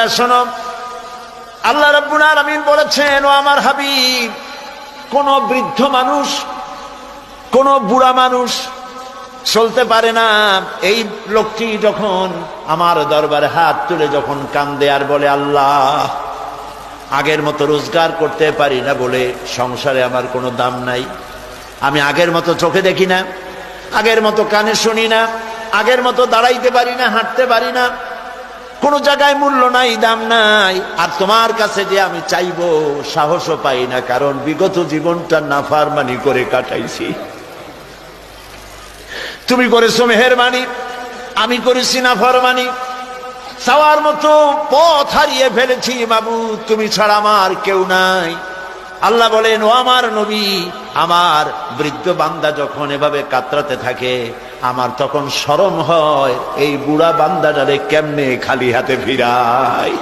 দিয়া শোনো, আল্লাহ রাব্বুল আলামিন বলেছেন, ও আমার হাবিব, কোন বৃদ্ধ মানুষ, কোন বুড়া মানুষ চলতে পারে না। এই লোকটি যখন আমার দরবারে হাত তুলে যখন কান্দে আর বলে, আল্লাহ, আগের মতো রোজগার করতে পারি না বলে সংসারে আমার কোনো দাম নাই, আমি আগের মতো চোখে দেখি না, আগের মতো কানে শুনি না, আগের মতো দাঁড়াইতে পারি না, হাঁটতে পারি না, কোন জায়গায় মূল্য নাই, দাম নাই, আর তোমার কাছে যে আমি চাইবো সাহসও পাই না, কারণ বিগত জীবনটা নাফরমানি করে কাটাইছি। তুমি করেছো মেহেরবানি, আমি করেছি নাফরমানি, চাওয়ার মতো পথ হারিয়ে ফেলেছি মাবুদ, তুমি ছাড়া আমার কেউ নাই। আল্লাহ বলেন, ও আমার নবী, আমার বৃদ্ধ বান্দা যখন এভাবে কাতরাতে থাকে, আমার তখন শরম হয় এই বুড়া বান্দাটারে কেমনে খালি হাতে ফিরায়।